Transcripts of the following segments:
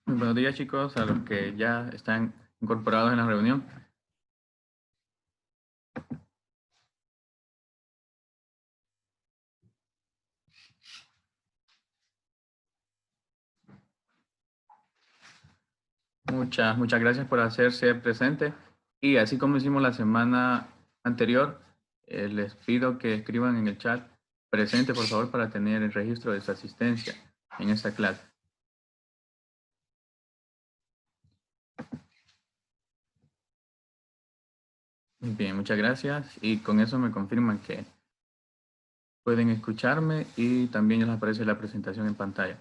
Muy buenos días, chicos, a los que ya están incorporados en la reunión. Muchas gracias por hacerse presente. Y así como hicimos la semana anterior, les pido que escriban en el chat presente, por favor, para tener el registro de su asistencia en esta clase. Muy bien, muchas gracias. Y con eso me confirman que pueden escucharme y también les aparece la presentación en pantalla.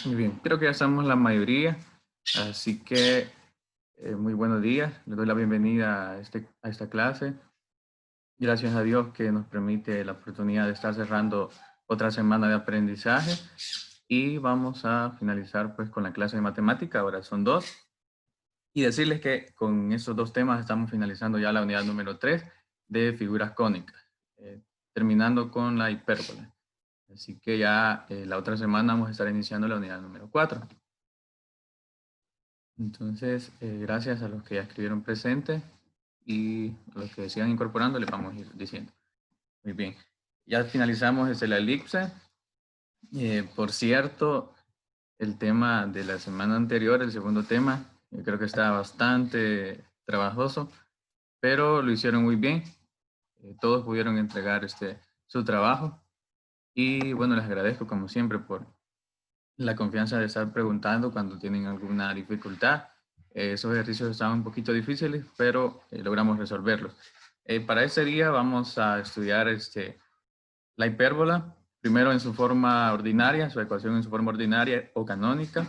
Muy bien, creo que ya estamos la mayoría, así que muy buenos días. Les doy la bienvenida a esta clase. Gracias a Dios que nos permite la oportunidad de estar cerrando otra semana de aprendizaje y vamos a finalizar pues con la clase de matemática. Ahora son 2 y decirles que con estos 2 temas estamos finalizando ya la unidad número 3 de figuras cónicas, terminando con la hipérbola. Así que ya la otra semana vamos a estar iniciando la unidad número 4. Entonces, gracias a los que ya escribieron presente y a los que sigan incorporando, les vamos a ir diciendo. Muy bien. Ya finalizamos la elipse. Por cierto, el tema de la semana anterior, el segundo tema, yo creo que está bastante trabajoso, pero lo hicieron muy bien. Todos pudieron entregar su trabajo. Y bueno, les agradezco como siempre por la confianza de estar preguntando cuando tienen alguna dificultad. Esos ejercicios estaban un poquito difíciles, pero logramos resolverlos. Para ese día vamos a estudiar la hipérbola, primero en su forma ordinaria, su ecuación en su forma ordinaria o canónica.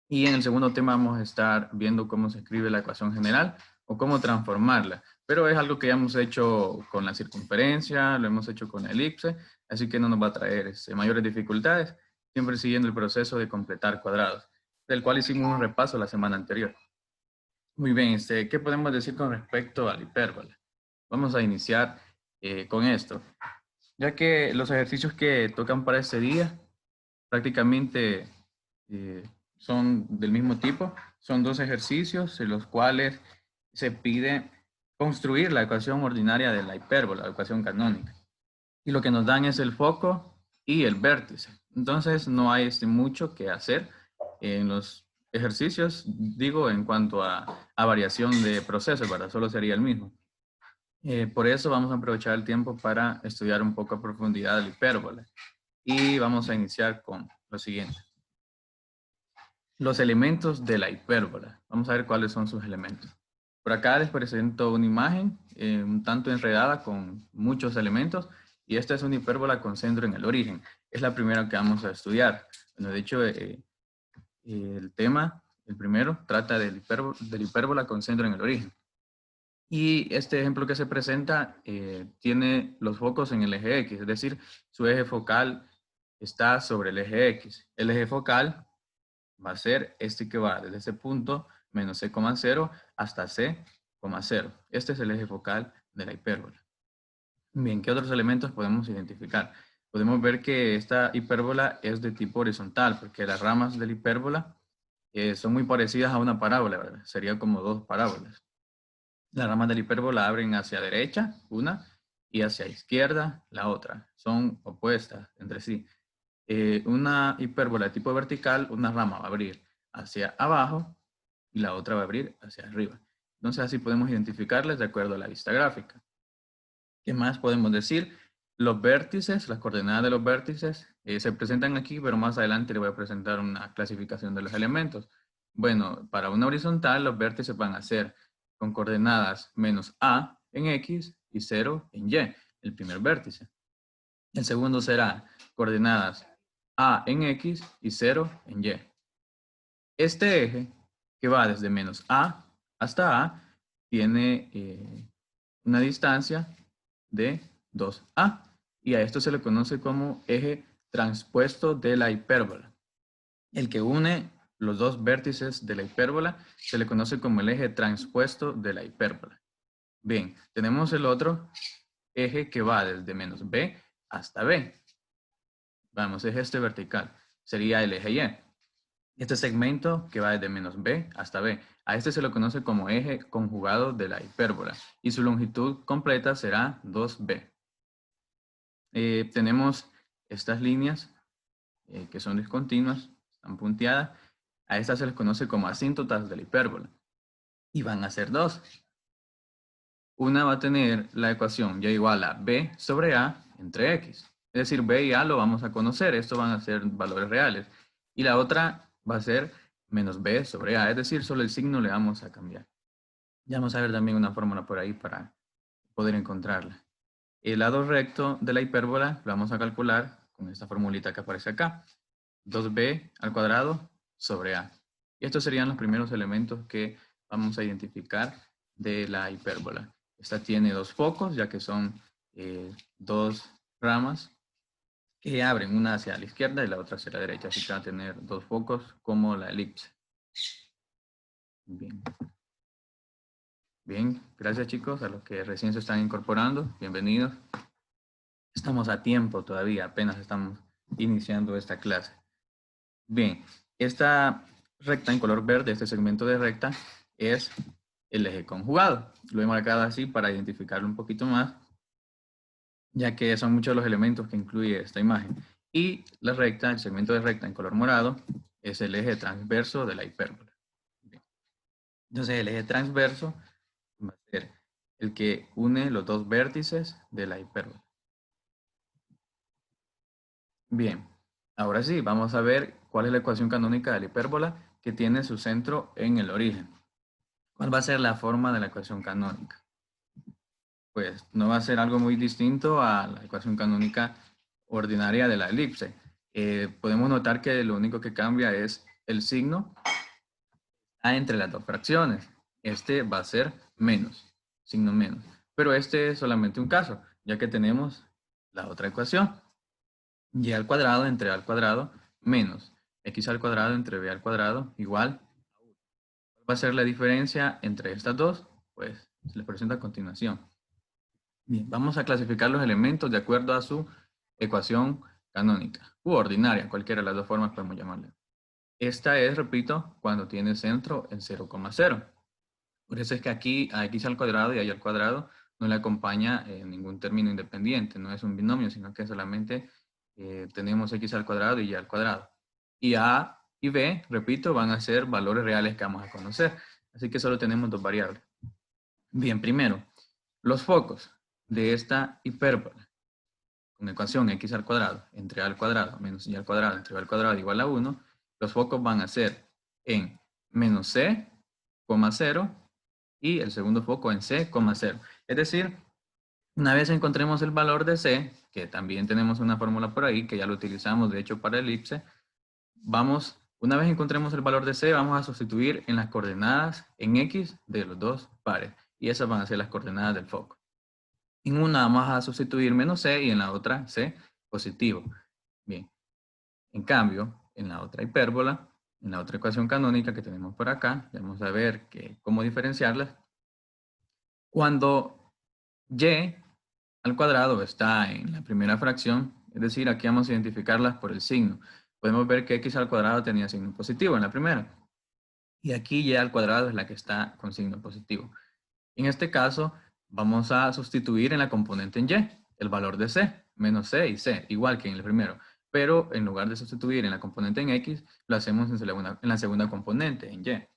Y en el segundo tema vamos a estar viendo cómo se escribe la ecuación general o cómo transformarla. Pero es algo que ya hemos hecho con la circunferencia, lo hemos hecho con la elipse, así que no nos va a traer mayores dificultades, siempre siguiendo el proceso de completar cuadrados, del cual hicimos un repaso la semana anterior. Muy bien, ¿qué podemos decir con respecto a la hipérbola? Vamos a iniciar con esto, ya que los ejercicios que tocan para este día prácticamente son del mismo tipo. Son 2 ejercicios en los cuales se pide construir la ecuación ordinaria de la hipérbola, la ecuación canónica. Y lo que nos dan es el foco y el vértice. Entonces no hay mucho que hacer en los ejercicios, digo, en cuanto a variación de procesos, ¿verdad? Solo sería el mismo. Por eso vamos a aprovechar el tiempo para estudiar un poco a profundidad la hipérbola. Y vamos a iniciar con lo siguiente. Los elementos de la hipérbola. Vamos a ver cuáles son sus elementos. Por acá les presento una imagen un tanto enredada con muchos elementos y esta es una hipérbola con centro en el origen. Es la primera que vamos a estudiar. Bueno, de hecho, el tema, el primero, trata de la hipérbola con centro en el origen. Y este ejemplo que se presenta tiene los focos en el eje X, es decir, su eje focal está sobre el eje X. El eje focal va a ser este que va desde ese punto menos c,0 hasta c,0. Este es el eje focal de la hipérbola. Bien, ¿qué otros elementos podemos identificar? Podemos ver que esta hipérbola es de tipo horizontal, porque las ramas de la hipérbola son muy parecidas a una parábola, ¿verdad? Sería como 2 parábolas. Las ramas de la hipérbola abren hacia derecha, una, y hacia izquierda, la otra. Son opuestas entre sí. Una hipérbola de tipo vertical, una rama va a abrir hacia abajo y la otra va a abrir hacia arriba. Entonces así podemos identificarles de acuerdo a la vista gráfica. ¿Qué más podemos decir? Los vértices, las coordenadas de los vértices se presentan aquí, pero más adelante les voy a presentar una clasificación de los elementos. Bueno, para una horizontal los vértices van a ser con coordenadas menos a en X y 0 en Y, el primer vértice. El segundo será coordenadas a en X y 0 en Y. Este eje, que va desde menos A hasta A, tiene una distancia de 2A. Y a esto se le conoce como eje transpuesto de la hipérbola. El que une los dos vértices de la hipérbola se le conoce como el eje transpuesto de la hipérbola. Bien, tenemos el otro eje que va desde menos B hasta B. Vamos, es este vertical. Sería el eje Y. Este segmento que va desde menos B hasta B. A este se lo conoce como eje conjugado de la hipérbola. Y su longitud completa será 2B. Tenemos estas líneas que son discontinuas, están punteadas. A estas se les conoce como asíntotas de la hipérbola. Y van a ser dos. Una va a tener la ecuación y igual a B sobre A entre X. Es decir, B y A lo vamos a conocer. Estos van a ser valores reales. Y la otra va a ser menos B sobre A. Es decir, solo el signo le vamos a cambiar. Ya vamos a ver también una fórmula por ahí para poder encontrarla. El lado recto de la hipérbola lo vamos a calcular con esta formulita que aparece acá. 2b al cuadrado sobre a. Y estos serían los primeros elementos que vamos a identificar de la hipérbola. Esta tiene dos focos, ya que son dos ramas que abren, una hacia la izquierda y la otra hacia la derecha. Así que va a tener dos focos como la elipse. Bien. Bien, gracias chicos a los que recién se están incorporando. Bienvenidos. Estamos a tiempo todavía, apenas estamos iniciando esta clase. Bien, esta recta en color verde, este segmento de recta, es el eje conjugado. Lo he marcado así para identificarlo un poquito más, ya que son muchos los elementos que incluye esta imagen. Y la recta, el segmento de recta en color morado, es el eje transverso de la hipérbola. Bien. Entonces el eje transverso va a ser el que une los dos vértices de la hipérbola. Bien, ahora sí, vamos a ver cuál es la ecuación canónica de la hipérbola que tiene su centro en el origen. ¿Cuál va a ser la forma de la ecuación canónica? Pues no va a ser algo muy distinto a la ecuación canónica ordinaria de la elipse. Podemos notar que lo único que cambia es el signo entre las dos fracciones. Este va a ser menos, signo menos. Pero este es solamente un caso, ya que tenemos la otra ecuación. Y al cuadrado entre a al cuadrado menos x al cuadrado entre b al cuadrado igual. ¿Cuál va a ser la diferencia entre estas dos? Pues se les presenta a continuación. Bien, vamos a clasificar los elementos de acuerdo a su ecuación canónica u ordinaria, cualquiera de las dos formas podemos llamarle. Esta es, repito, cuando tiene centro en 0,0. Por eso es que aquí a x al cuadrado y a y al cuadrado no le acompaña ningún término independiente, no es un binomio, sino que solamente tenemos x al cuadrado y y al cuadrado. Y a y b, repito, van a ser valores reales que vamos a conocer. Así que solo tenemos dos variables. Bien, primero, los focos de esta hipérbola con ecuación x al cuadrado entre a al cuadrado menos y al cuadrado entre b al cuadrado igual a 1, los focos van a ser en menos c, 0 y el segundo foco en c, 0. Es decir, una vez encontremos el valor de c, que también tenemos una fórmula por ahí, que ya lo utilizamos de hecho para elipse, una vez encontremos el valor de c, vamos a sustituir en las coordenadas en x de los dos pares. Y esas van a ser las coordenadas del foco. En una vamos a sustituir menos c y en la otra c positivo. Bien. En cambio, en la otra hipérbola, en la otra ecuación canónica que tenemos por acá, vamos a ver cómo diferenciarlas. Cuando y al cuadrado está en la primera fracción, es decir, aquí vamos a identificarlas por el signo. Podemos ver que x al cuadrado tenía signo positivo en la primera. Y aquí y al cuadrado es la que está con signo positivo. En este caso, vamos a sustituir en la componente en y el valor de c, menos c y c, igual que en el primero. Pero en lugar de sustituir en la componente en x, lo hacemos en la segunda componente, en y.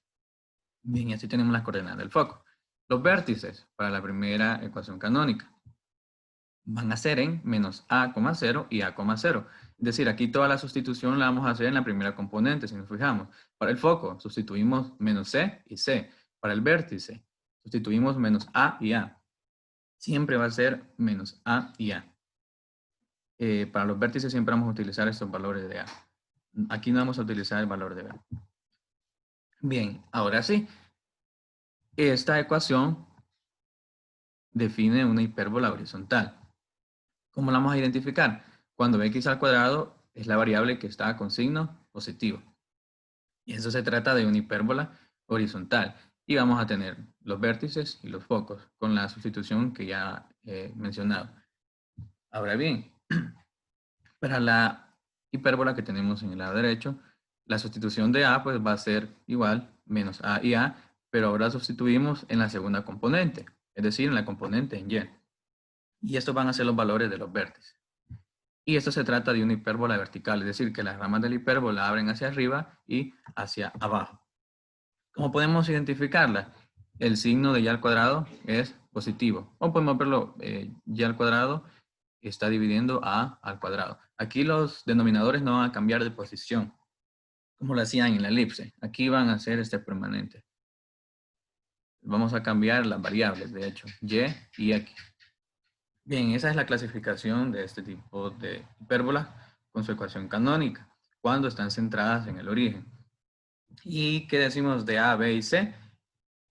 Bien, y así tenemos las coordenadas del foco. Los vértices para la primera ecuación canónica van a ser en menos a, 0 y a, 0. Es decir, aquí toda la sustitución la vamos a hacer en la primera componente, si nos fijamos. Para el foco, sustituimos menos c y c. Para el vértice, sustituimos menos a y a. Siempre va a ser menos a y a. Para los vértices siempre vamos a utilizar estos valores de a. Aquí no vamos a utilizar el valor de b. Bien, ahora sí, esta ecuación define una hipérbola horizontal. ¿Cómo la vamos a identificar? Cuando x al cuadrado es la variable que está con signo positivo. Y eso se trata de una hipérbola horizontal. Y vamos a tener los vértices y los focos con la sustitución que ya he mencionado. Ahora bien, para la hipérbola que tenemos en el lado derecho, la sustitución de a pues va a ser igual menos a y a, pero ahora sustituimos en la segunda componente, es decir, en la componente en y. Y estos van a ser los valores de los vértices. Y esto se trata de una hipérbola vertical, es decir, que las ramas de la hipérbola abren hacia arriba y hacia abajo. ¿Cómo podemos identificarla? El signo de y al cuadrado es positivo. O podemos verlo, y al cuadrado está dividiendo a al cuadrado. Aquí los denominadores no van a cambiar de posición, como lo hacían en la elipse. Aquí van a ser permanente. Vamos a cambiar las variables, de hecho, y x. Bien, esa es la clasificación de este tipo de hipérbolas con su ecuación canónica, cuando están centradas en el origen. ¿Y qué decimos de A, B y C?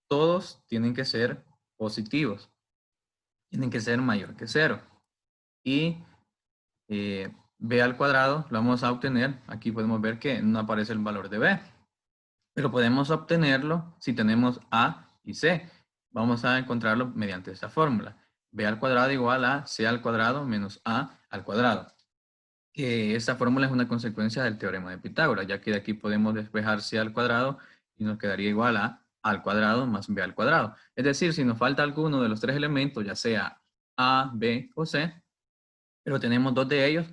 Todos tienen que ser positivos, tienen que ser mayor que 0. Y b al cuadrado lo vamos a obtener, aquí podemos ver que no aparece el valor de b, pero podemos obtenerlo si tenemos a y c. Vamos a encontrarlo mediante esta fórmula. B al cuadrado igual a c al cuadrado menos a al cuadrado. Que esta fórmula es una consecuencia del teorema de Pitágoras, ya que de aquí podemos despejar c al cuadrado y nos quedaría igual a al cuadrado más b al cuadrado. Es decir, si nos falta alguno de los tres elementos, ya sea a, b o c, pero tenemos dos de ellos,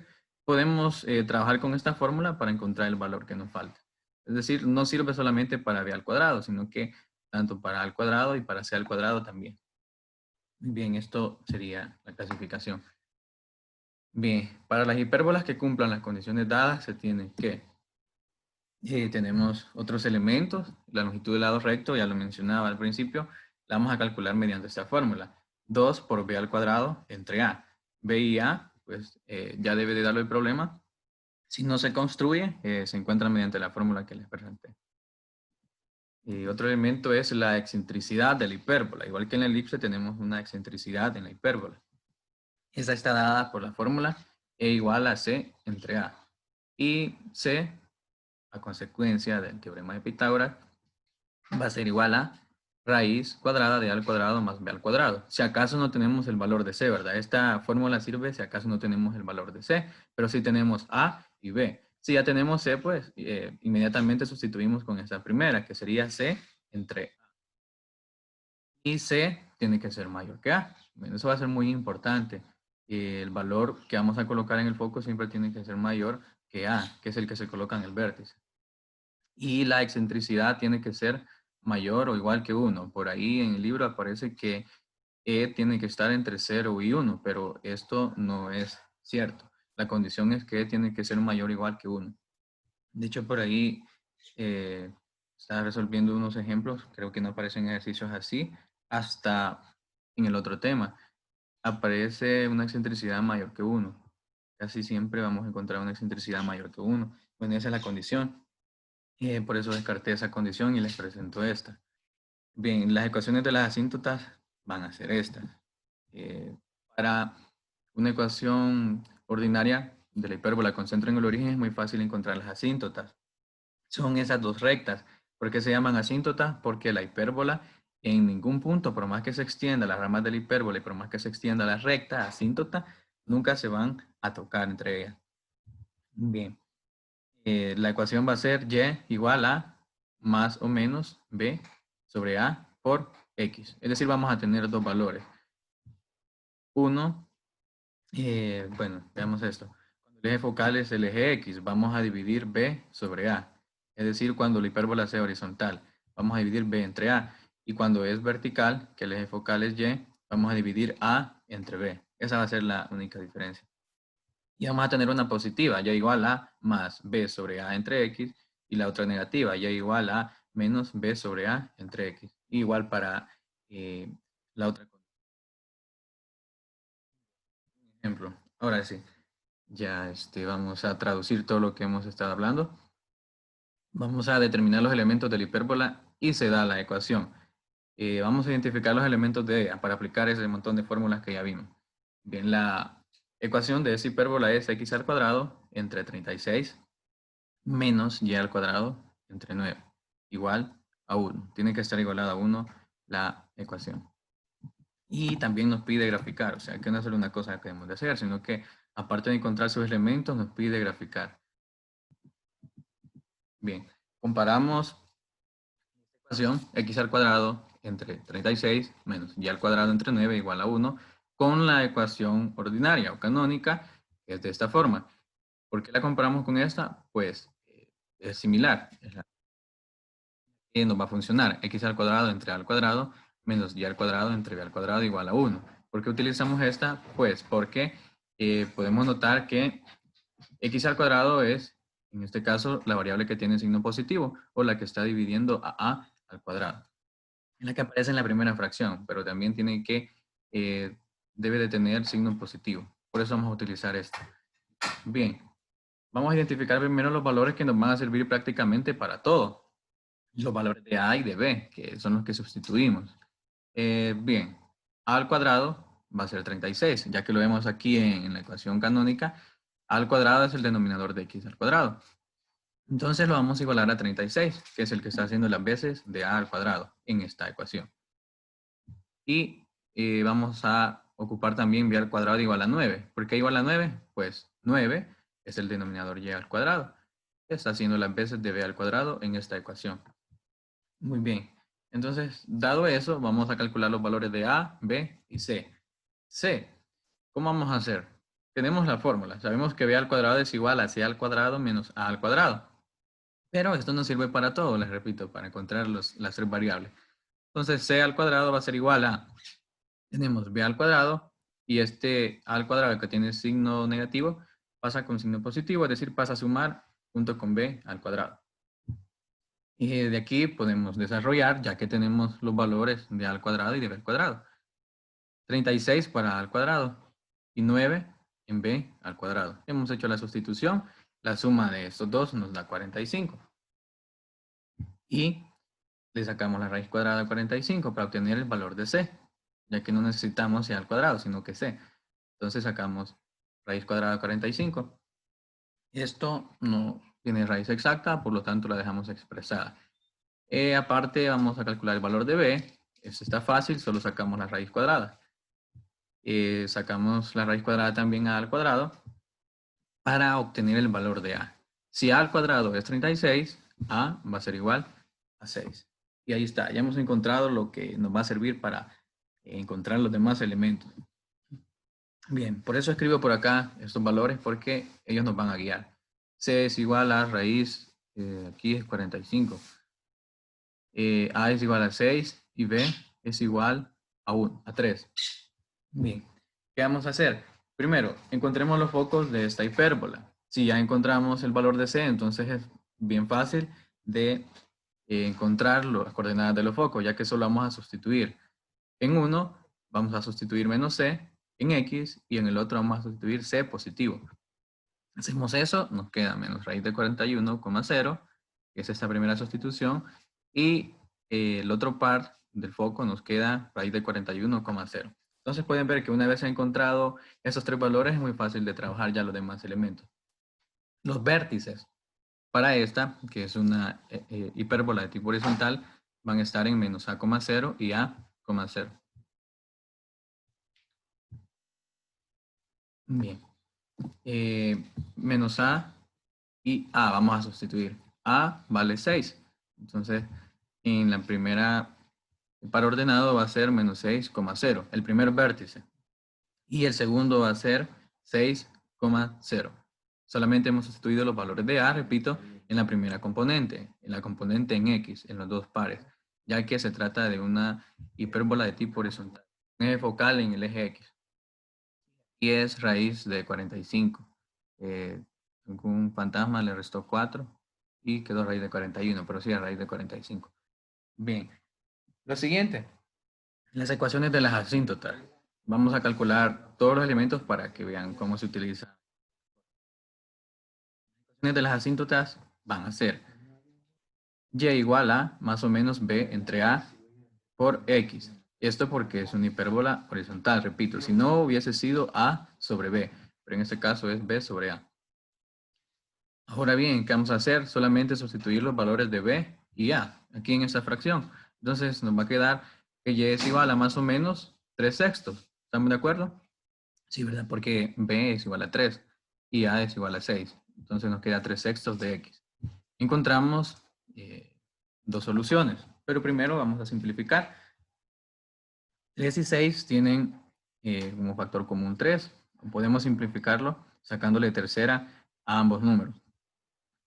podemos trabajar con esta fórmula para encontrar el valor que nos falta. Es decir, no sirve solamente para b al cuadrado, sino que tanto para a al cuadrado y para c al cuadrado también. Bien, esto sería la clasificación. Bien, para las hipérbolas que cumplan las condiciones dadas, se tiene que tenemos otros elementos. La longitud del lado recto, ya lo mencionaba al principio, la vamos a calcular mediante esta fórmula. 2 por b al cuadrado entre a. B y a, pues ya debe de darlo el problema. Si no se construye, se encuentra mediante la fórmula que les presenté. Y otro elemento es la excentricidad de la hipérbola. Igual que en la elipse tenemos una excentricidad en la hipérbola. Esta está dada por la fórmula e igual a c entre a. Y c, a consecuencia del teorema de Pitágoras, va a ser igual a raíz cuadrada de a al cuadrado más b al cuadrado. Si acaso no tenemos el valor de c, ¿verdad? Esta fórmula sirve si acaso no tenemos el valor de c, pero si tenemos a y b. Si ya tenemos c, pues inmediatamente sustituimos con esta primera, que sería c entre a. Y c tiene que ser mayor que a. Bueno, eso va a ser muy importante. El valor que vamos a colocar en el foco siempre tiene que ser mayor que a, que es el que se coloca en el vértice. Y la excentricidad tiene que ser mayor o igual que 1. Por ahí en el libro aparece que E tiene que estar entre 0 y 1, pero esto no es cierto. La condición es que E tiene que ser mayor o igual que 1. De hecho, por ahí estaba resolviendo unos ejemplos, creo que no aparecen ejercicios así, hasta en el otro tema. Aparece una excentricidad mayor que 1. Casi siempre vamos a encontrar una excentricidad mayor que 1. Bueno, esa es la condición. Por eso descarté esa condición y les presento esta. Bien, las ecuaciones de las asíntotas van a ser estas. Para una ecuación ordinaria de la hipérbola con centro en el origen es muy fácil encontrar las asíntotas. Son esas dos rectas. ¿Por qué se llaman asíntotas? Porque la hipérbola en ningún punto, por más que se extienda las ramas de la hipérbola y por más que se extienda la recta asíntota, nunca se van a tocar entre ellas. Bien. La ecuación va a ser y igual a más o menos b sobre a por x. Es decir, vamos a tener dos valores. Uno, bueno, veamos esto. Cuando el eje focal es el eje x, vamos a dividir b sobre a. Es decir, cuando la hipérbola sea horizontal, vamos a dividir b entre a. Y cuando es vertical, que el eje focal es y, vamos a dividir a entre b. Esa va a ser la única diferencia. Y vamos a tener una positiva, y igual a más b sobre a entre x, y la otra negativa, y igual a menos b sobre a entre x. Igual para la otra. Ejemplo. Ahora sí, ya vamos a traducir todo lo que hemos estado hablando. Vamos a determinar los elementos de la hipérbola y se da la ecuación. Vamos a identificar los elementos de ella para aplicar ese montón de fórmulas que ya vimos. Bien, la ecuación de esa hipérbola es x al cuadrado entre 36 menos y al cuadrado entre 9, igual a 1. Tiene que estar igualada a 1 la ecuación. Y también nos pide graficar, o sea, que no es solo una cosa que debemos de hacer, sino que aparte de encontrar sus elementos, nos pide graficar. Bien, comparamos esta ecuación x al cuadrado entre 36 menos y al cuadrado entre 9 igual a 1 con la ecuación ordinaria o canónica, que es de esta forma. ¿Por qué la comparamos con esta? Pues es similar. Nos va a funcionar x al cuadrado entre a al cuadrado menos y al cuadrado entre b al cuadrado igual a 1. ¿Por qué utilizamos esta? Pues porque podemos notar que x al cuadrado es, en este caso, la variable que tiene signo positivo o la que está dividiendo a al cuadrado. Es la que aparece en la primera fracción, pero también tiene que, debe de tener signo positivo. Por eso vamos a utilizar esta. Bien, vamos a identificar primero los valores que nos van a servir prácticamente para todo. Los valores de a y de b, que son los que sustituimos. Bien, a al cuadrado va a ser 36, ya que lo vemos aquí en la ecuación canónica. A al cuadrado es el denominador de x al cuadrado. Entonces lo vamos a igualar a 36, que es el que está haciendo las veces de a al cuadrado en esta ecuación. Y vamos a ocupar también b al cuadrado igual a 9. ¿Por qué igual a 9? Pues 9 es el denominador y al cuadrado. Está haciendo las veces de b al cuadrado en esta ecuación. Muy bien. Entonces, dado eso, vamos a calcular los valores de a, b y c. C, ¿cómo vamos a hacer? Tenemos la fórmula. Sabemos que b al cuadrado es igual a c al cuadrado menos a al cuadrado. Pero esto no sirve para todo, les repito, para encontrar las tres variables. Entonces, c al cuadrado va a ser igual a, tenemos b al cuadrado y este a al cuadrado que tiene signo negativo pasa con signo positivo, es decir, pasa a sumar junto con b al cuadrado. Y de aquí podemos desarrollar, ya que tenemos los valores de a al cuadrado y de b al cuadrado. 36 para a al cuadrado y 9 en b al cuadrado. Hemos hecho la sustitución. La suma de estos dos nos da 45. Y le sacamos la raíz cuadrada de 45 para obtener el valor de c, ya que no necesitamos c al cuadrado, sino que c. Entonces sacamos raíz cuadrada de 45. Esto no tiene raíz exacta, por lo tanto la dejamos expresada. Aparte vamos a calcular el valor de b. Esto está fácil, solo sacamos la raíz cuadrada. Sacamos la raíz cuadrada también a al cuadrado para obtener el valor de a. Si a al cuadrado es 36, a va a ser igual a 6. Y ahí está, ya hemos encontrado lo que nos va a servir para encontrar los demás elementos. Bien, por eso escribo por acá estos valores porque ellos nos van a guiar. C es igual a raíz, aquí es 45. A es igual a 6 y B es igual a 1, a 3. Bien, ¿qué vamos a hacer? Primero, encontremos los focos de esta hipérbola. Si ya encontramos el valor de C, entonces es bien fácil de encontrar las coordenadas de los focos, ya que solo vamos a sustituir. En uno vamos a sustituir menos C en X y en el otro vamos a sustituir C positivo. Hacemos eso, nos queda menos raíz de 41,0, que es esta primera sustitución, y el otro par del foco nos queda raíz de 41,0. Entonces pueden ver que una vez encontrado esos tres valores es muy fácil de trabajar ya los demás elementos. Los vértices para esta, que es una hipérbola de tipo horizontal, van a estar en menos a,0 y a,0. Bien. Menos a y a vamos a sustituir. A vale 6. Entonces, en la primera par ordenado va a ser menos 6,0, el primer vértice. Y el segundo va a ser 6,0. Solamente hemos sustituido los valores de a, repito, en la primera componente, en la componente en x, en los dos pares, ya que se trata de una hipérbola de tipo horizontal. Un eje focal en el eje x. Y es raíz de 45. Un fantasma le restó 4 y quedó raíz de 41, pero sí a raíz de 45. Bien, lo siguiente, las ecuaciones de las asíntotas. Vamos a calcular todos los elementos para que vean cómo se utiliza. Las ecuaciones de las asíntotas van a ser y igual a más o menos b entre a por x. Esto porque es una hipérbola horizontal, repito, si no hubiese sido a sobre b, pero en este caso es b sobre a. Ahora bien, ¿qué vamos a hacer? Solamente sustituir los valores de b y a aquí en esta fracción. Entonces nos va a quedar que y es igual a más o menos 3 sextos. ¿Estamos de acuerdo? Sí, ¿verdad? Porque b es igual a 3 y a es igual a 6. Entonces nos queda 3 sextos de x. Encontramos dos soluciones, pero primero vamos a simplificar. 3 y 6 tienen como factor común 3. Podemos simplificarlo sacándole tercera a ambos números.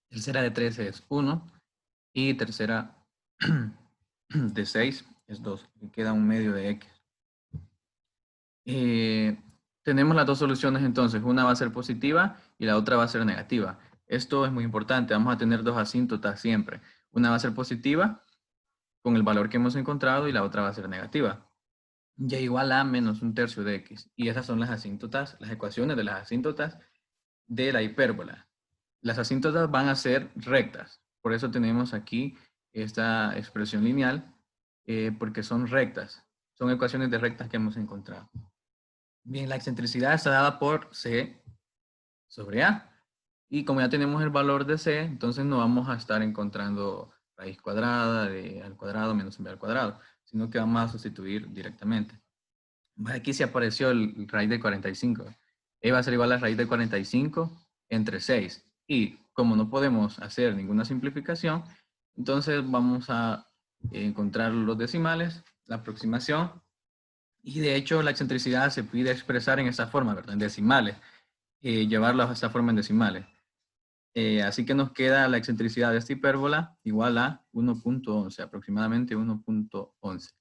Tercera de 3 es 1 y tercera de 6 es 2. Y queda un medio de x. Tenemos las dos soluciones entonces. Una va a ser positiva y la otra va a ser negativa. Esto es muy importante. Vamos a tener dos asíntotas siempre. Una va a ser positiva con el valor que hemos encontrado y la otra va a ser negativa. Y igual a menos un tercio de x. Y esas son las asíntotas, las ecuaciones de las asíntotas de la hipérbola. Las asíntotas van a ser rectas. Por eso tenemos aquí esta expresión lineal, porque son rectas. Son ecuaciones de rectas que hemos encontrado. Bien, la excentricidad está dada por c sobre a. Y como ya tenemos el valor de c, entonces no vamos a estar encontrando raíz cuadrada de al cuadrado menos b al cuadrado, sino que vamos a sustituir directamente. Aquí se apareció el raíz de 45. E va a ser igual a la raíz de 45 entre 6. Y como no podemos hacer ninguna simplificación, entonces vamos a encontrar los decimales, la aproximación. Y de hecho la excentricidad se pide expresar en esta forma, ¿verdad? En decimales. Llevarla a esta forma en decimales. Así que nos queda la excentricidad de esta hipérbola igual a 1.11, aproximadamente 1.11.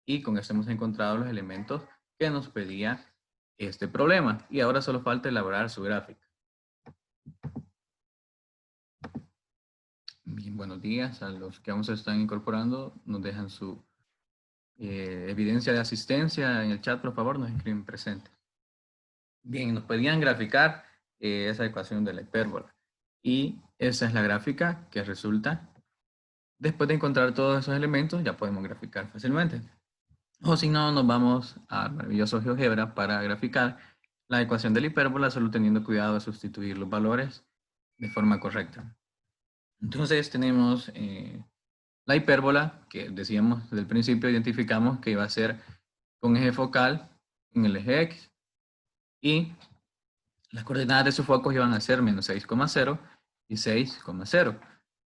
Y con esto hemos encontrado los elementos que nos pedía este problema. Y ahora solo falta elaborar su gráfica. Bien, buenos días a los que aún se están incorporando. Nos dejan su evidencia de asistencia en el chat, por favor, nos escriben presente. Bien, nos pedían graficar esa ecuación de la hipérbola. Y esa es la gráfica que resulta. Después de encontrar todos esos elementos, ya podemos graficar fácilmente. O si no, nos vamos al maravilloso GeoGebra para graficar la ecuación de la hipérbola, solo teniendo cuidado de sustituir los valores de forma correcta. Entonces tenemos la hipérbola, que decíamos desde el principio, identificamos que iba a ser con eje focal en el eje X. Y las coordenadas de sus focos iban a ser menos 6,0 y 6,0.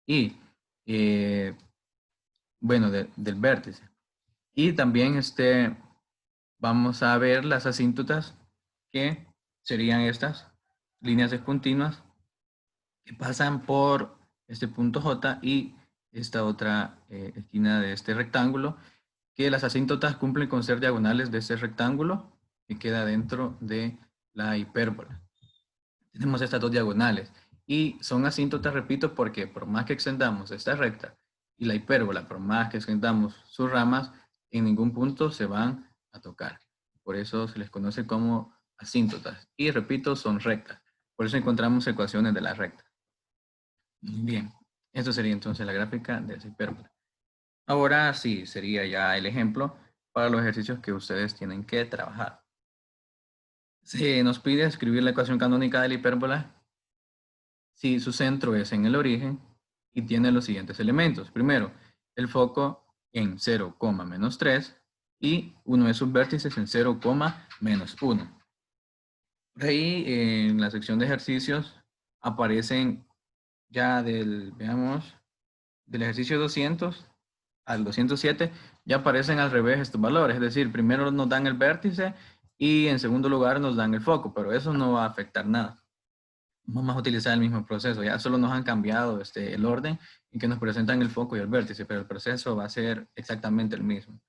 Y, bueno, del vértice. Y también vamos a ver las asíntotas, que serían estas líneas discontinuas que pasan por este punto J y esta otra esquina de este rectángulo, que las asíntotas cumplen con ser diagonales de este rectángulo que queda dentro de la hipérbola. Tenemos estas dos diagonales y son asíntotas, repito, porque por más que extendamos esta recta y la hipérbola, por más que extendamos sus ramas, en ningún punto se van a tocar. Por eso se les conoce como asíntotas. Y repito, son rectas. Por eso encontramos ecuaciones de la recta. Bien, esto sería entonces la gráfica de esa hipérbola. Ahora sí, sería ya el ejemplo para los ejercicios que ustedes tienen que trabajar. Se nos pide escribir la ecuación canónica de la hipérbola si su centro es en el origen y tiene los siguientes elementos. Primero, el foco en 0, menos 3 y uno de sus vértices en 0, menos 1. Por ahí en la sección de ejercicios aparecen ya veamos, del ejercicio 200 al 207, ya aparecen al revés estos valores. Es decir, primero nos dan el vértice y en segundo lugar nos dan el foco, pero eso no va a afectar nada. Vamos a utilizar el mismo proceso, ya solo nos han cambiado el orden en que nos presentan el foco y el vértice, pero el proceso va a ser exactamente el mismo.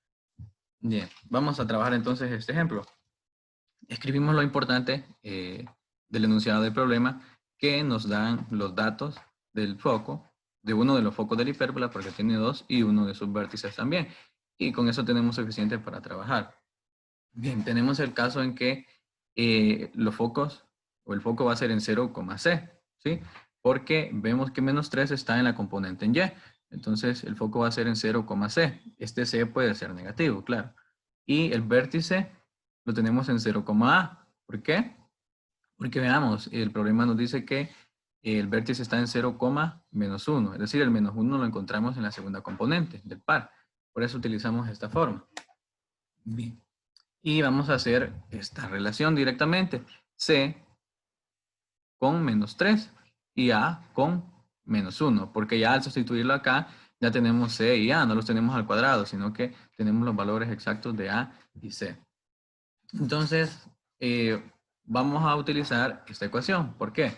Bien, vamos a trabajar entonces este ejemplo. Escribimos lo importante del enunciado del problema, que nos dan los datos del foco, de uno de los focos de la hipérbola, porque tiene dos, y uno de sus vértices también. Y con eso tenemos suficiente para trabajar. Bien, tenemos el caso en que los focos, o el foco va a ser en 0,c, ¿sí? Porque vemos que menos 3 está en la componente en y. Entonces el foco va a ser en 0,c. Este c puede ser negativo, claro. Y el vértice lo tenemos en 0,a. ¿Por qué? Porque veamos, el problema nos dice que el vértice está en 0, menos 1. Es decir, el menos 1 lo encontramos en la segunda componente del par. Por eso utilizamos esta forma. Bien. Y vamos a hacer esta relación directamente. C con menos 3 y A con menos 1. Porque ya al sustituirlo acá, ya tenemos C y A. No los tenemos al cuadrado, sino que tenemos los valores exactos de A y C. Entonces, vamos a utilizar esta ecuación. ¿Por qué?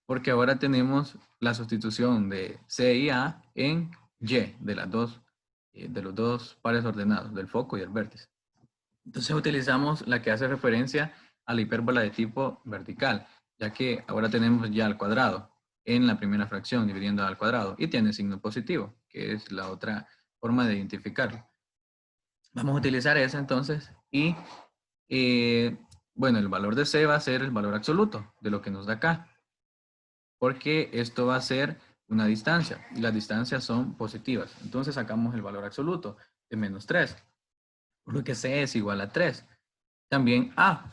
Porque ahora tenemos la sustitución de C y A en Y de los dos pares ordenados, del foco y el vértice. Entonces utilizamos la que hace referencia a la hipérbola de tipo vertical, ya que ahora tenemos ya al cuadrado en la primera fracción dividiendo al cuadrado y tiene signo positivo, que es la otra forma de identificarlo. Vamos a utilizar esa entonces y bueno, el valor de C va a ser el valor absoluto de lo que nos da acá, porque esto va a ser una distancia y las distancias son positivas. Entonces sacamos el valor absoluto de menos 3, por lo que C es igual a 3. También A,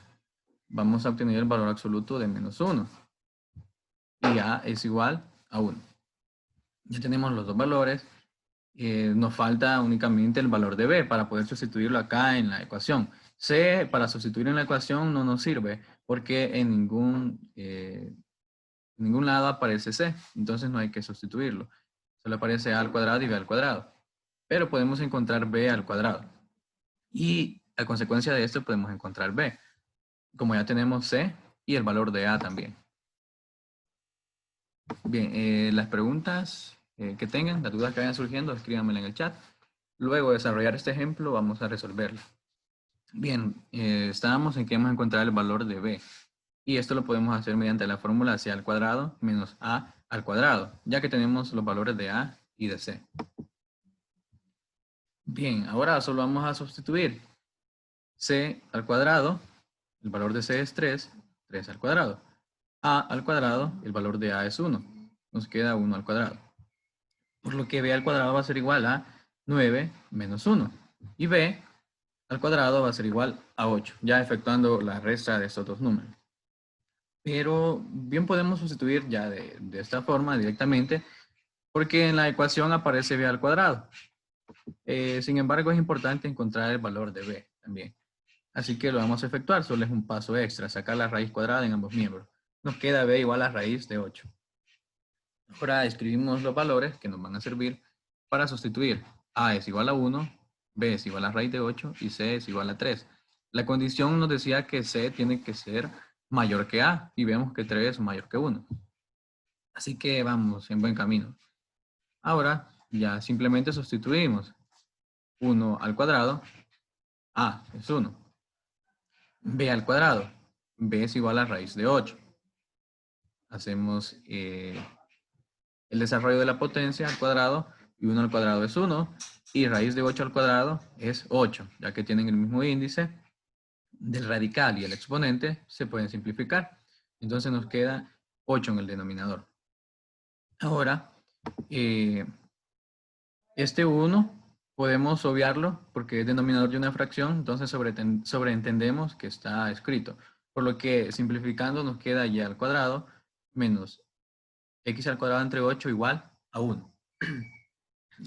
vamos a obtener el valor absoluto de menos 1 y A es igual a 1. Ya tenemos los dos valores. Nos falta únicamente el valor de B para poder sustituirlo acá en la ecuación. C para sustituir en la ecuación no nos sirve porque en ningún lado aparece C, entonces no hay que sustituirlo. Solo aparece A al cuadrado y B al cuadrado. Pero podemos encontrar B al cuadrado. Y a consecuencia de esto podemos encontrar B. Como ya tenemos C y el valor de A también. Bien, las preguntas que tengan, las dudas que vayan surgiendo, escríbanmela en el chat. Luego de desarrollar este ejemplo, vamos a resolverlo. Bien, estábamos en que vamos a encontrar el valor de B. Y esto lo podemos hacer mediante la fórmula C al cuadrado menos A al cuadrado, ya que tenemos los valores de A y de C. Bien, ahora solo vamos a sustituir C al cuadrado, el valor de C es 3, 3 al cuadrado. A al cuadrado, el valor de A es 1. Nos queda 1 al cuadrado. Por lo que B al cuadrado va a ser igual a 9 menos 1. Y B al cuadrado va a ser igual a 8, ya efectuando la resta de estos dos números. Pero bien podemos sustituir ya de esta forma directamente, porque en la ecuación aparece B al cuadrado. Sin embargo, es importante encontrar el valor de B también. Así que lo vamos a efectuar, solo es un paso extra, sacar la raíz cuadrada en ambos miembros. Nos queda B igual a raíz de 8. Ahora escribimos los valores que nos van a servir para sustituir. A es igual a 1, B es igual a raíz de 8 y C es igual a 3. La condición nos decía que C tiene que ser mayor que A y vemos que 3 es mayor que 1. Así que vamos en buen camino. Ahora ya simplemente sustituimos 1 al cuadrado, A es 1. B al cuadrado, B es igual a raíz de 8. Hacemos el desarrollo de la potencia al cuadrado y 1 al cuadrado es 1 y raíz de 8 al cuadrado es 8, ya que tienen el mismo índice del radical y el exponente se pueden simplificar. Entonces nos queda 8 en el denominador. Ahora, este 1 podemos obviarlo porque es denominador de una fracción, entonces sobreentendemos que está escrito. Por lo que simplificando nos queda y al cuadrado menos x al cuadrado entre 8 igual a 1.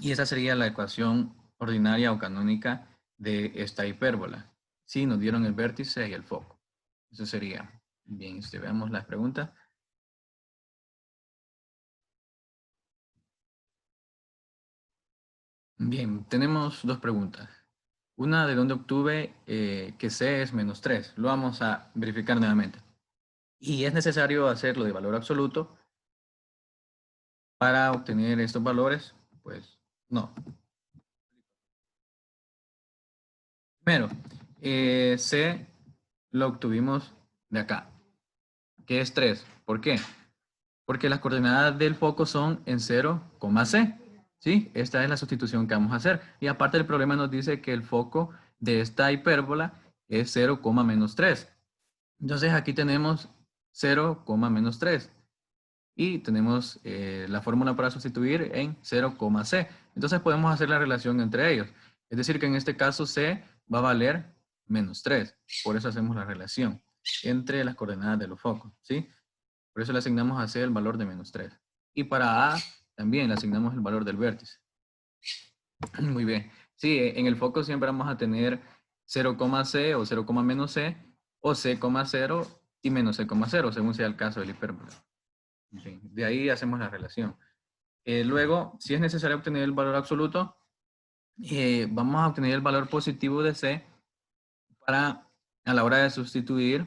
Y esa sería la ecuación ordinaria o canónica de esta hipérbola. Sí, nos dieron el vértice y el foco. Eso sería. Bien, veamos las preguntas. Bien, tenemos dos preguntas. Una, ¿de dónde obtuve que C es menos 3? Lo vamos a verificar nuevamente. Y es necesario hacerlo de valor absoluto para obtener estos valores. Pues no. Primero, C lo obtuvimos de acá, que es 3. ¿Por qué? Porque las coordenadas del foco son en 0, C. ¿Sí? Esta es la sustitución que vamos a hacer. Y aparte el problema nos dice que el foco de esta hipérbola es 0, menos 3. Entonces aquí tenemos 0, menos 3. y tenemos la fórmula para sustituir en 0,c. Entonces podemos hacer la relación entre ellos. Es decir, que en este caso c va a valer menos 3. Por eso hacemos la relación entre las coordenadas de los focos, ¿sí? Por eso le asignamos a c el valor de menos 3. Y para a también le asignamos el valor del vértice. Muy bien. Sí, en el foco siempre vamos a tener 0,c o 0, menos c o c,0 y menos c,0 según sea el caso del hipérbola. Bien, de ahí hacemos la relación. Luego, si es necesario obtener el valor absoluto, vamos a obtener el valor positivo de c para a la hora de sustituir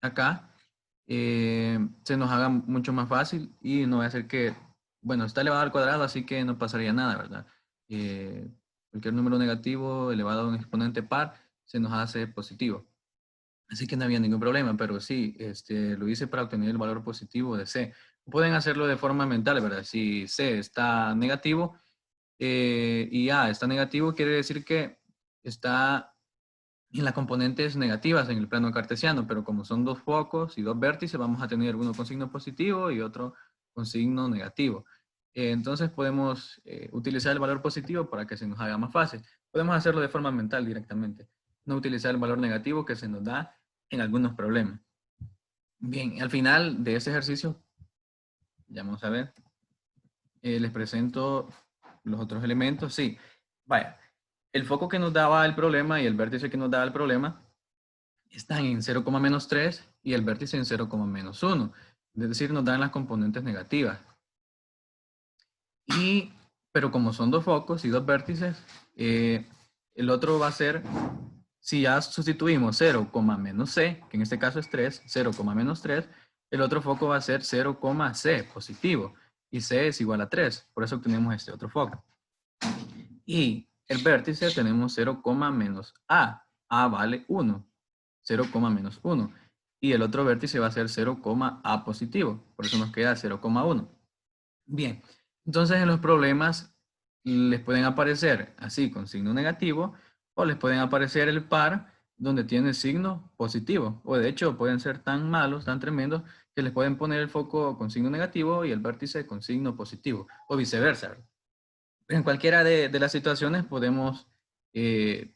acá, se nos haga mucho más fácil y no va a ser que, bueno, está elevado al cuadrado, así que no pasaría nada, ¿verdad? Cualquier número negativo elevado a un exponente par se nos hace positivo. Así que no había ningún problema, pero sí, lo hice para obtener el valor positivo de C. Pueden hacerlo de forma mental, ¿verdad? Si C está negativo y A está negativo, quiere decir que está en las componentes negativas en el plano cartesiano, pero como son dos focos y dos vértices, vamos a tener uno con signo positivo y otro con signo negativo. Entonces podemos utilizar el valor positivo para que se nos haga más fácil. Podemos hacerlo de forma mental directamente, no utilizar el valor negativo que se nos da en algunos problemas. Bien, al final de ese ejercicio, ya vamos a ver, les presento los otros elementos. Sí, vaya, el foco que nos daba el problema y el vértice que nos daba el problema están en 0, menos 3 y el vértice en 0, menos 1. Es decir, nos dan las componentes negativas. Pero como son dos focos y dos vértices, el otro va a ser, si ya sustituimos 0, menos c, que en este caso es 3, 0, menos 3, el otro foco va a ser 0, c, positivo. Y c es igual a 3, por eso obtenemos este otro foco. Y el vértice tenemos 0, menos a vale 1. 0, menos 1. Y el otro vértice va a ser 0, a positivo. Por eso nos queda 0,1. Bien, entonces en los problemas les pueden aparecer así con signo negativo o les pueden aparecer el par donde tiene signo positivo. O de hecho pueden ser tan malos, tan tremendos, que les pueden poner el foco con signo negativo y el vértice con signo positivo. O viceversa. En cualquiera de las situaciones podemos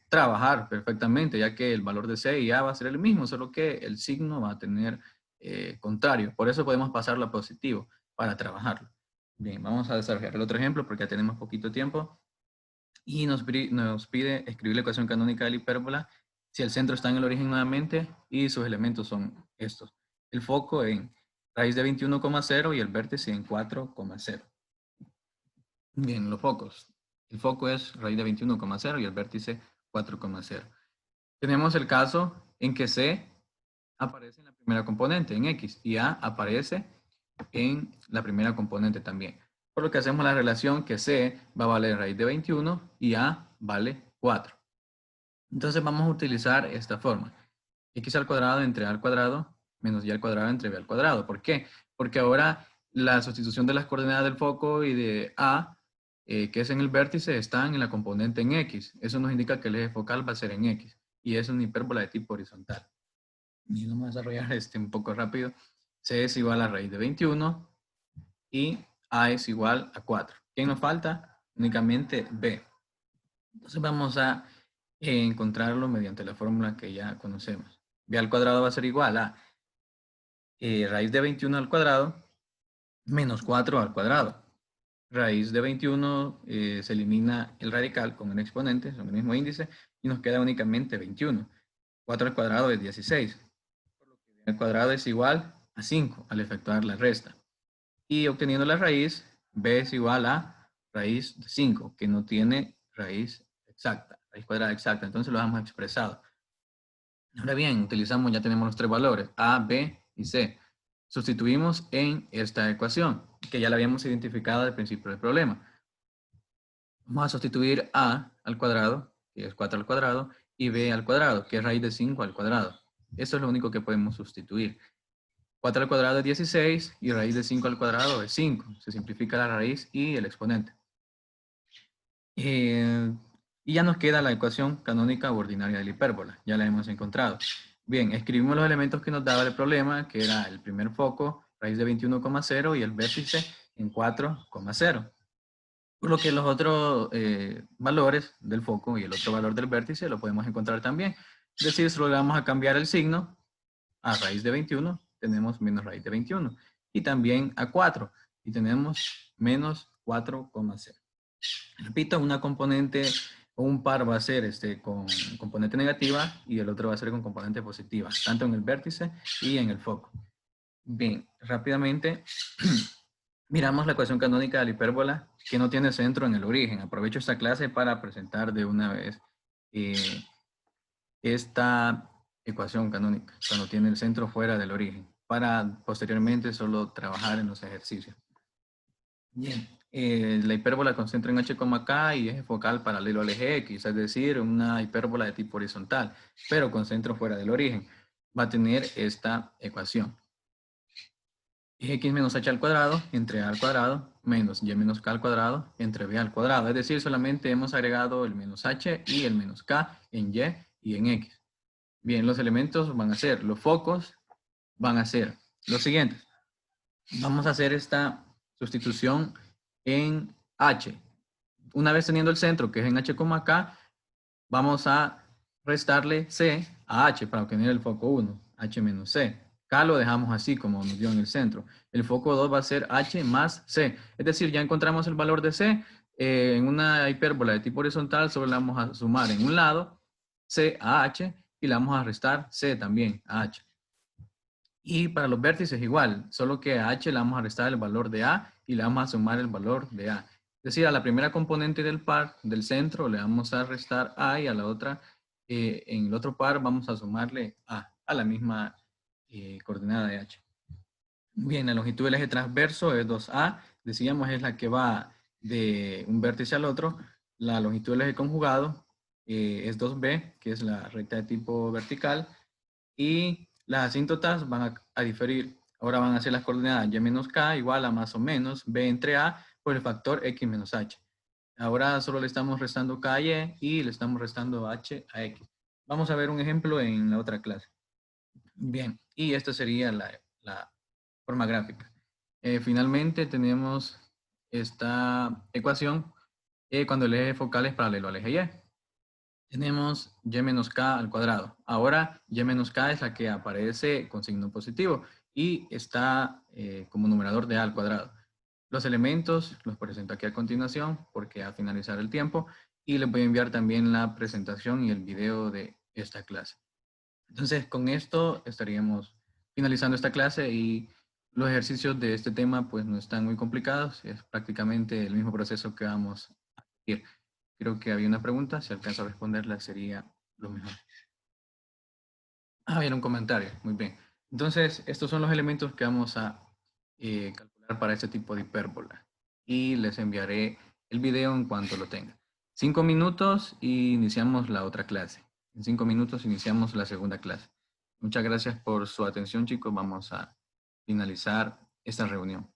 trabajar perfectamente, ya que el valor de C y A va a ser el mismo, solo que el signo va a tener contrario. Por eso podemos pasarlo a positivo para trabajarlo. Bien, vamos a desarrollar el otro ejemplo porque ya tenemos poquito tiempo. Y nos pide escribir la ecuación canónica de la hipérbola si el centro está en el origen nuevamente y sus elementos son estos. El foco en raíz de 21,0 y el vértice en 4,0. Bien, los focos. El foco es raíz de 21,0 y el vértice 4,0. Tenemos el caso en que C aparece en la primera componente, en X, y A aparece en la primera componente también. Por lo que hacemos la relación que C va a valer raíz de 21 y A vale 4. Entonces vamos a utilizar esta forma. X al cuadrado entre A al cuadrado menos Y al cuadrado entre B al cuadrado. ¿Por qué? Porque ahora la sustitución de las coordenadas del foco y de A, que es en el vértice, están en la componente en X. Eso nos indica que el eje focal va a ser en X. Y es una hipérbola de tipo horizontal. Y vamos a desarrollar un poco rápido. C es igual a raíz de 21 y A es igual a 4. ¿Qué nos falta? Únicamente B. Entonces vamos a encontrarlo mediante la fórmula que ya conocemos. B al cuadrado va a ser igual a raíz de 21 al cuadrado menos 4 al cuadrado. Raíz de 21 se elimina el radical con un exponente, son el mismo índice, y nos queda únicamente 21. 4 al cuadrado es 16. Por lo que B al cuadrado es igual a 5 al efectuar la resta. Y obteniendo la raíz, B es igual a raíz de 5, que no tiene raíz exacta, raíz cuadrada exacta. Entonces lo hemos expresado. Ahora bien, ya tenemos los tres valores, A, B y C. Sustituimos en esta ecuación, que ya la habíamos identificado al principio del problema. Vamos a sustituir A al cuadrado, que es 4 al cuadrado, y B al cuadrado, que es raíz de 5 al cuadrado. Eso es lo único que podemos sustituir. 4 al cuadrado es 16 y raíz de 5 al cuadrado es 5. Se simplifica la raíz y el exponente. Y ya nos queda la ecuación canónica o ordinaria de la hipérbola. Ya la hemos encontrado. Bien, escribimos los elementos que nos daba el problema, que era el primer foco, raíz de 21,0 y el vértice en 4,0. Por lo que los otros valores del foco y el otro valor del vértice lo podemos encontrar también. Es decir, solo le vamos a cambiar el signo a raíz de 21, tenemos menos raíz de 21. Y también a 4, y tenemos menos 4,0. Repito, una componente o un par va a ser con componente negativa y el otro va a ser con componente positiva, tanto en el vértice y en el foco. Bien, rápidamente miramos la ecuación canónica de la hipérbola que no tiene centro en el origen. Aprovecho esta clase para presentar de una vez esta ecuación canónica cuando tiene el centro fuera del origen, para posteriormente solo trabajar en los ejercicios. Bien, la hipérbola concentra en h, k y eje focal paralelo al eje x, es decir, una hipérbola de tipo horizontal, pero con centro fuera del origen. Va a tener esta ecuación. X menos h al cuadrado entre a al cuadrado menos y menos k al cuadrado entre b al cuadrado. Es decir, solamente hemos agregado el menos h y el menos k en y en x. Bien, los elementos van a ser, los focos van a ser los siguientes. Vamos a hacer esta sustitución en h. Una vez teniendo el centro, que es en h, k, vamos a restarle c a h para obtener el foco 1, h menos c. K lo dejamos así como nos dio en el centro. El foco 2 va a ser h más c. Es decir, ya encontramos el valor de c. En una hipérbola de tipo horizontal solo le vamos a sumar en un lado c a h y le vamos a restar c también a h. Y para los vértices igual, solo que a h le vamos a restar el valor de a y le vamos a sumar el valor de a. Es decir, a la primera componente del par, del centro, le vamos a restar a y a la otra, en el otro par vamos a sumarle a la misma coordenada de h. Bien, la longitud del eje transverso es 2a, decíamos es la que va de un vértice al otro. La longitud del eje conjugado es 2b, que es la recta de tipo vertical, y las asíntotas van a diferir. Ahora van a ser las coordenadas y menos k igual a más o menos b entre a por el factor x menos h. Ahora solo le estamos restando k a y le estamos restando h a x. Vamos a ver un ejemplo en la otra clase. Bien, y esta sería la forma gráfica. Finalmente tenemos esta ecuación cuando el eje focal es paralelo al eje y. Tenemos y menos k al cuadrado. Ahora y menos k es la que aparece con signo positivo y está como numerador de a al cuadrado. Los elementos los presento aquí a continuación porque al finalizar el tiempo y les voy a enviar también la presentación y el video de esta clase. Entonces con esto estaríamos finalizando esta clase y los ejercicios de este tema pues no están muy complicados, es prácticamente el mismo proceso que vamos a seguir. Creo que había una pregunta, si alcanzo a responderla sería lo mejor. Había un comentario, muy bien. Entonces, estos son los elementos que vamos a calcular para este tipo de hipérbola. Y les enviaré el video en cuanto lo tenga. 5 minutos y iniciamos la otra clase. En 5 minutos iniciamos la segunda clase. Muchas gracias por su atención, chicos. Vamos a finalizar esta reunión.